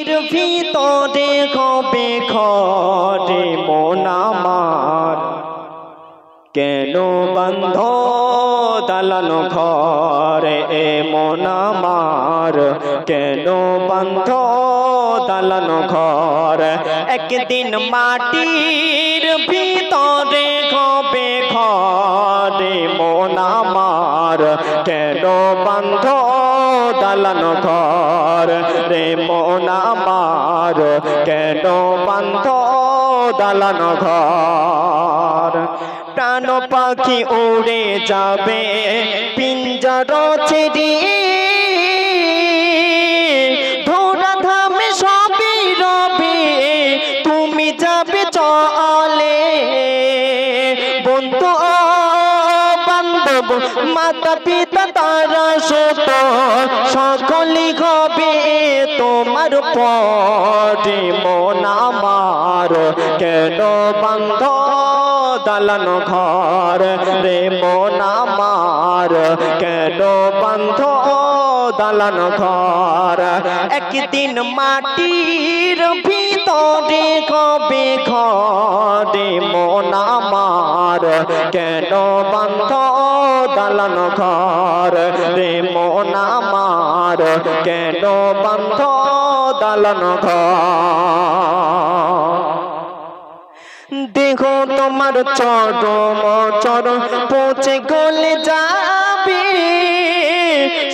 মাটির ভিতরে হবে ঘরে মন আমার, কেন বন্ধ দালান ঘরে এ মন আমার, কেন বন্ধ দালান ঘর। একদিন মাটির ভিতরে হবে ঘরে মন আমার, কেন বন্ধ দালান ঘর রে মন আমার, কেন বন্ধ দালান ঘর। প্রাণ পাখি উড়ে যাবে পিঞ্জর ছেড়ে, ধরা ধামে সবই রবে তুমি যাবে চলে। বন্ধু বান্ধব মাতা পিতা তারা সত সকলই হবে তোমার পরে মন আমার, কেন বন্ধ দালান ঘর রে মন আমার, কেন বন্ধ দালান ঘর। একদিন মাটির ভিতরে হবে ঘরে মন আমার, কেন বন্ধ দালান ঘর রে মন আমার, কেন বন্ধ দালান ঘর। দেখো তোমার চরম চরম পৌঁছে গলে যাবে,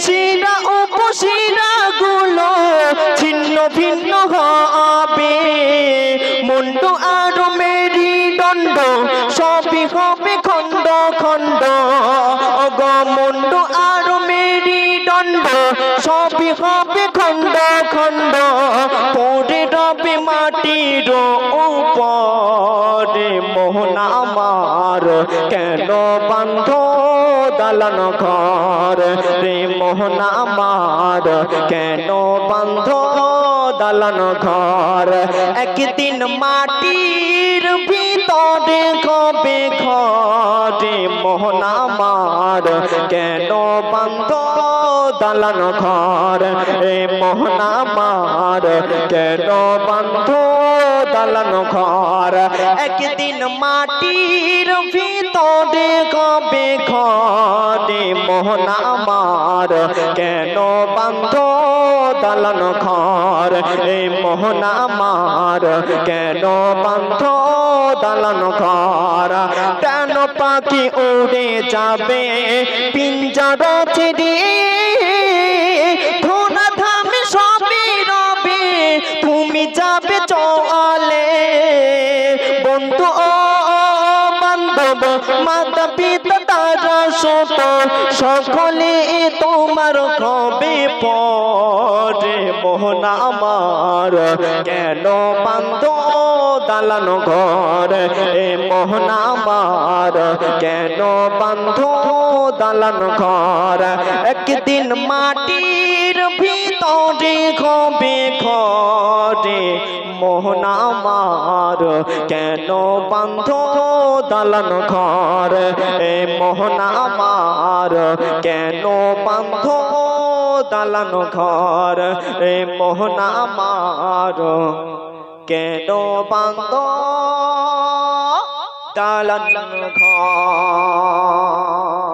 শিরা উপশিরা গুলো ছিন্ন ভিন্ন হবে। মুন্ড আর মেরুদণ্ড সবই হবে খণ্ড খণ্ড, অগ মুন্ড আর মেরুদণ্ড সবই হবে খণ্ড খণ্ড। পড়ে রবে মাটির উপরে মোহন আমার, কেন বন্ধ দালান ঘর রে মোহন আমার, কেন বন্ধ দালান ঘর। একদিন মাটির ভিতরে হবে ঘরে মোহন আমার, কেন বন্ধ দালান ঘর রে মোহন আমার, কেন বন্ধ দালান ঘর। একদিন মাটির ভিতরে হবে ঘরে মোহন আমার, কেন বন্ধ দালান ঘর এ মোহন আমার, কেন বন্ধ দালান ঘর। প্রাণ পাখি উড়ে যাবে পিঞ্জর ছেড়ে, ধরা ধামে সবই রবে তুমি যাবে চলে। বন্ধু ও বান্ধব মাতা পিতা তারা সত সকলে তোমার হবে পরে মোহন আমার, কেন বন্ধ দালান ঘর এ মোহন আমার, কেন বন্ধ দালান ঘর। একদিন মাটির ভিতরে হবে ঘরে মোহন আমার, কেন বন্ধ দালান ঘর এ মোহন আমার, কেন বন্ধ দালান ঘর এ মোহন আমার, কেন বন্ধ দালান ঘর।